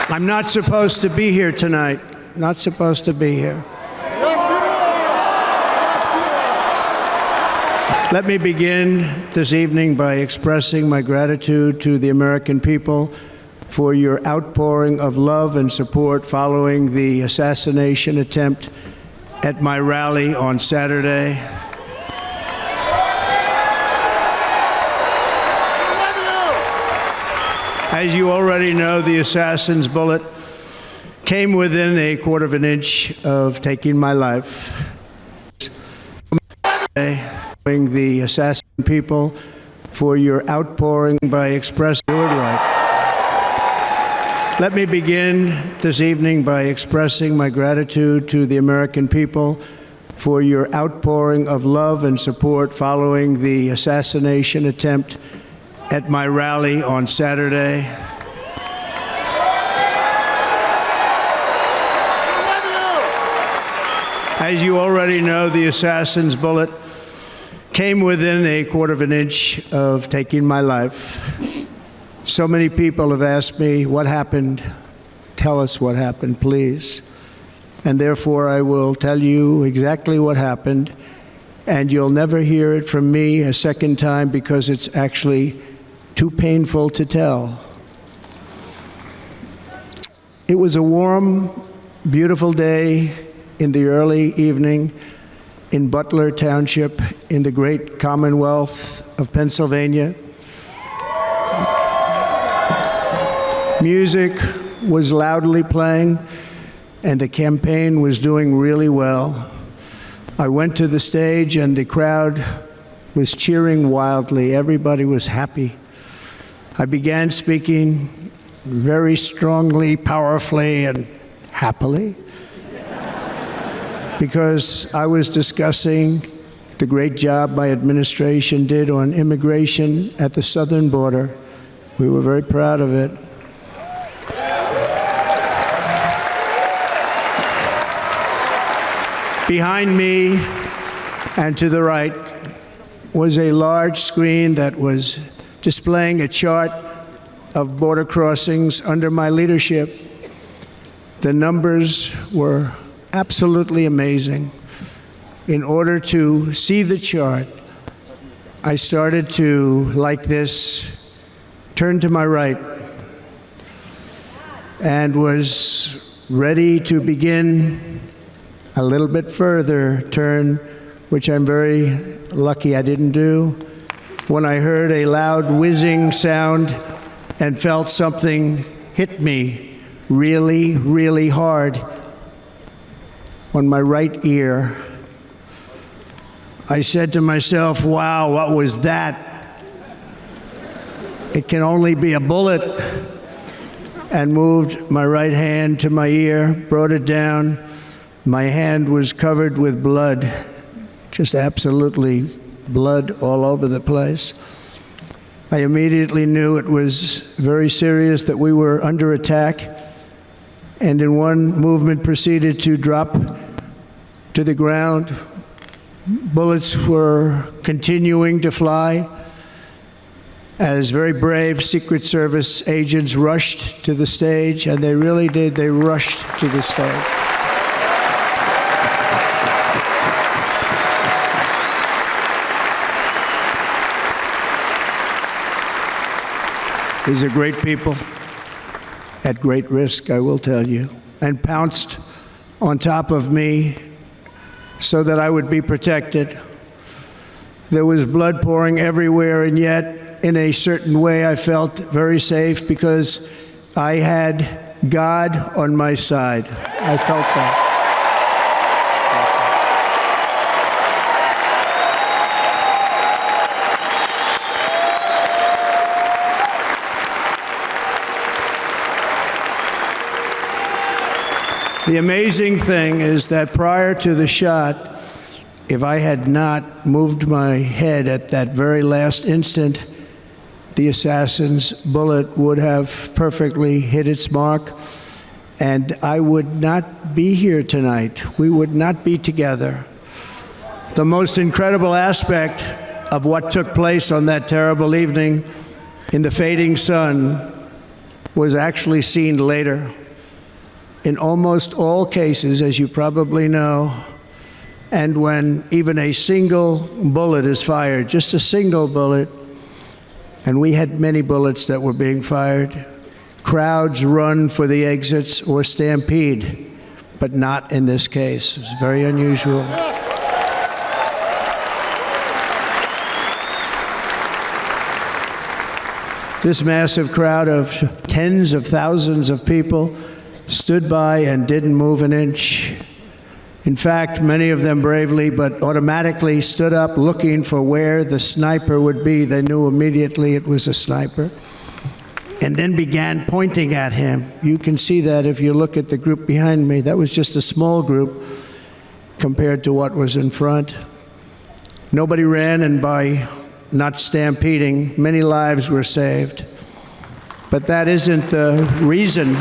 I'm not supposed to be here tonight. Not supposed to be here. Let me begin this evening by expressing my gratitude to the American people for your outpouring of love and support following the assassination attempt at my rally on Saturday. As you already know, the assassin's bullet came within a quarter of an inch of taking my life. The assassin people for your outpouring by expressing your right. Let me begin this evening by expressing my gratitude to the American people for your outpouring of love and support following the assassination attempt at my rally on Saturday. As you already know, the assassin's bullet came within a quarter of an inch of taking my life. So many people have asked me, what happened? Tell us what happened, please. And therefore, I will tell you exactly what happened, and you'll never hear it from me a second time because it's actually too painful to tell. It was a warm, beautiful day in the early evening in Butler Township in the great Commonwealth of Pennsylvania. Music was loudly playing, and the campaign was doing really well. I went to the stage, and the crowd was cheering wildly. Everybody was happy. I began speaking very strongly, powerfully, and happily, because I was discussing the great job my administration did on immigration at the southern border. We were very proud of it. Behind me and to the right was a large screen that was displaying a chart of border crossings under my leadership. The numbers were absolutely amazing. In order to see the chart, I started to, like this, turn to my right and was ready to begin a little bit further turn, which I'm very lucky I didn't do, when I heard a loud whizzing sound and felt something hit me really, really hard on my right ear. I said to myself, wow, what was that? It can only be a bullet. And moved my right hand to my ear, brought it down. My hand was covered with blood, just absolutely blood all over the place. I immediately knew it was very serious, that we were under attack, and in one movement proceeded to drop to the ground. Bullets were continuing to fly as very brave Secret Service agents rushed to the stage, and they really did, they rushed to the stage. These are great people, at great risk, I will tell you, and pounced on top of me so that I would be protected. There was blood pouring everywhere, and yet, in a certain way, I felt very safe because I had God on my side. I felt that. The amazing thing is that prior to the shot, if I had not moved my head at that very last instant, the assassin's bullet would have perfectly hit its mark, and I would not be here tonight. We would not be together. The most incredible aspect of what took place on that terrible evening in the fading sun was actually seen later. In almost all cases, as you probably know, and when even a single bullet is fired, just a single bullet, and we had many bullets that were being fired, crowds run for the exits or stampede, but not in this case. It was very unusual. This massive crowd of tens of thousands of people stood by and didn't move an inch. In fact, many of them bravely but automatically stood up looking for where the sniper would be. They knew immediately it was a sniper, and then began pointing at him. You can see that if you look at the group behind me. That was just a small group compared to what was in front. Nobody ran, and by not stampeding, many lives were saved. But that isn't the reason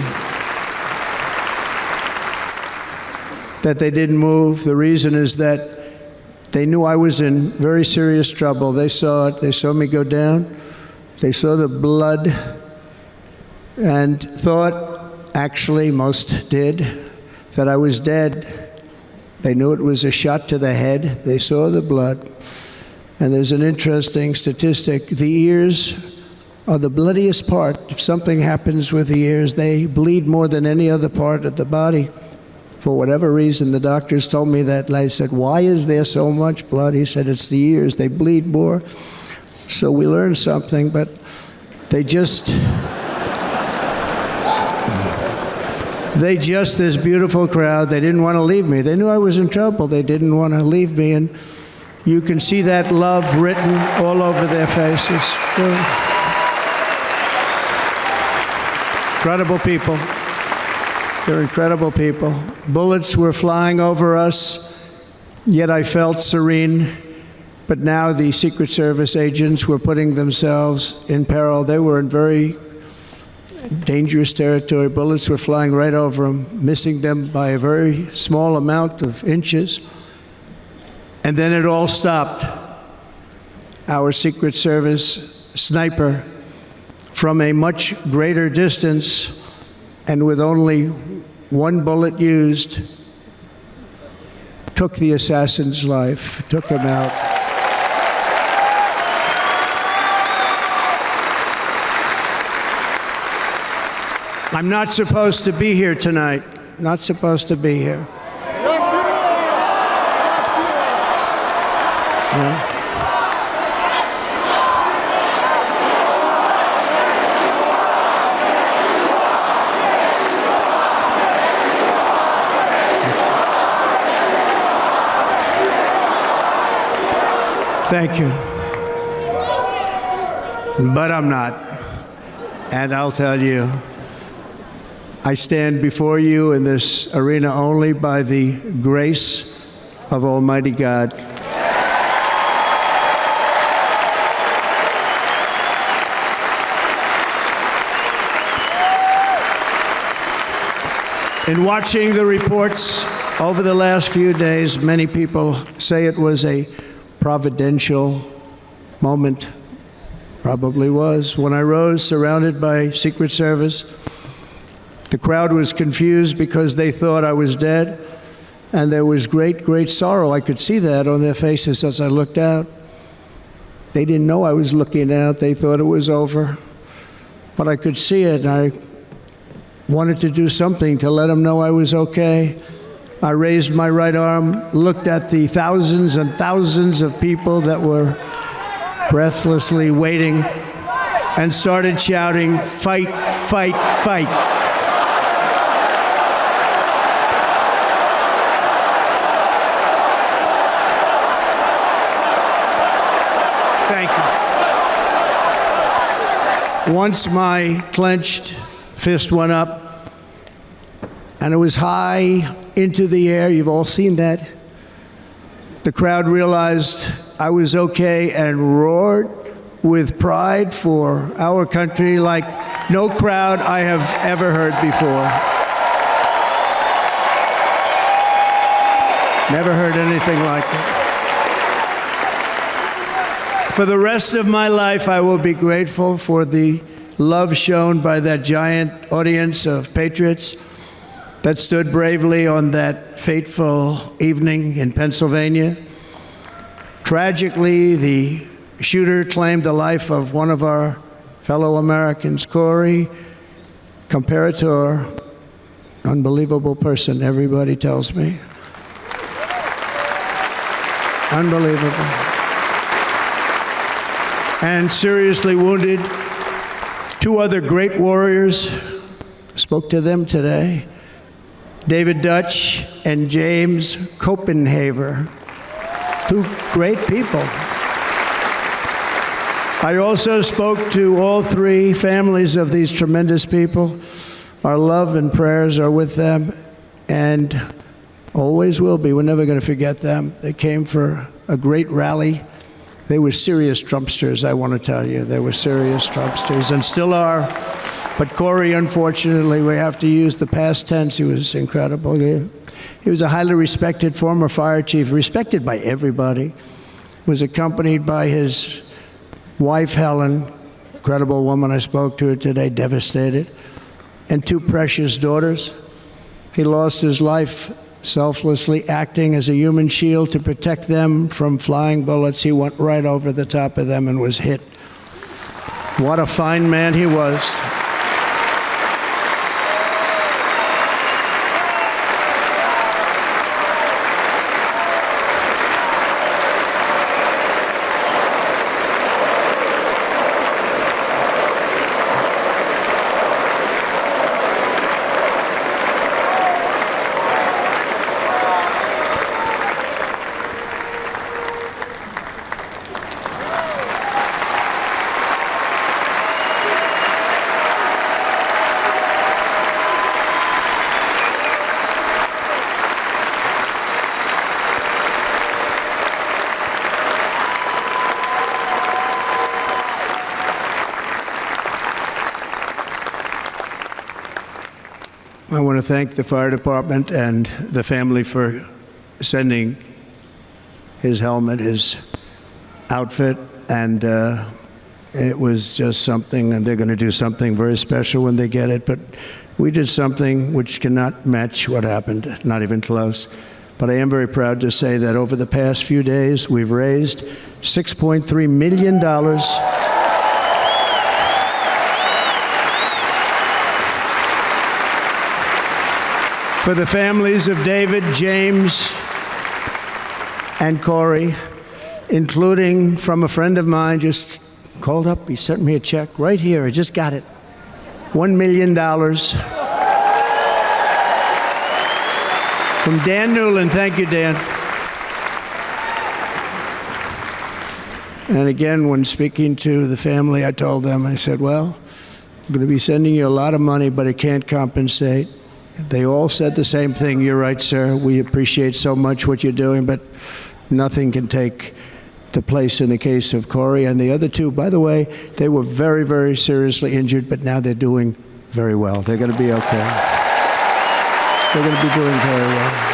that they didn't move. The reason is that they knew I was in very serious trouble. They saw it. They saw me go down. They saw the blood and thought, actually most did, that I was dead. They knew it was a shot to the head. They saw the blood. And there's an interesting statistic. The ears are the bloodiest part. If something happens with the ears, they bleed more than any other part of the body. For whatever reason, the doctors told me that. I said, why is there so much blood? He said, it's the ears. They bleed more. So we learned something, but they just, this beautiful crowd, they didn't want to leave me. They knew I was in trouble. They didn't want to leave me. And you can see that love written all over their faces. Incredible people. They're incredible people. Bullets were flying over us, yet I felt serene. But now the Secret Service agents were putting themselves in peril. They were in very dangerous territory. Bullets were flying right over them, missing them by a very small amount of inches. And then it all stopped. Our Secret Service sniper, from a much greater distance and with only one bullet used, took the assassin's life, took him out. I'm not supposed to be here tonight. Not supposed to be here. Yeah. Thank you. But I'm not. And I'll tell you, I stand before you in this arena only by the grace of Almighty God. In watching the reports over the last few days, many people say it was a providential moment. Probably was. When I rose, surrounded by Secret Service, the crowd was confused because they thought I was dead, and there was great, great sorrow. I could see that on their faces as I looked out. They didn't know I was looking out. They thought it was over. But I could see it, and I wanted to do something to let them know I was okay. I raised my right arm, looked at the thousands and thousands of people that were breathlessly waiting, and started shouting, "Fight, fight, fight." Thank you. Once my clenched fist went up, and it was high into the air. You've all seen that. The crowd realized I was okay and roared with pride for our country like no crowd I have ever heard before. Never heard anything like it. For the rest of my life, I will be grateful for the love shown by that giant audience of patriots that stood bravely on that fateful evening in Pennsylvania. Tragically, the shooter claimed the life of one of our fellow Americans, Corey Comparator. Unbelievable person, everybody tells me. Unbelievable. And seriously wounded. Two other great warriors, spoke to them today. David Dutch and James Copenhaver. Two great people. I also spoke to all three families of these tremendous people. Our love and prayers are with them, and always will be. We're never going to forget them. They came for a great rally. They were serious Trumpsters, I want to tell you. They were serious Trumpsters, and still are. But Corey, unfortunately, we have to use the past tense. He was incredible. He was a highly respected former fire chief, respected by everybody. Was accompanied by his wife, Helen, incredible woman. I spoke to her today, devastated, and two precious daughters. He lost his life selflessly acting as a human shield to protect them from flying bullets. He went right over the top of them and was hit. What a fine man he was. I want to thank the fire department and the family for sending his helmet, his outfit, and it was just something, and they're going to do something very special when they get it. But we did something which cannot match what happened, not even close. But I am very proud to say that over the past few days, we've raised $6.3 million for the families of David, James, and Corey, including from a friend of mine just called up. He sent me a check right here. I just got it. $1 million from Dan Newland. Thank you, Dan. And again, when speaking to the family, I told them, I said, well, I'm going to be sending you a lot of money, but it can't compensate. They all said the same thing. You're right, sir. We appreciate so much what you're doing, but nothing can take the place in the case of Corey. And the other two, by the way, they were very, very seriously injured, but now they're doing very well. They're going to be okay. They're going to be doing very well.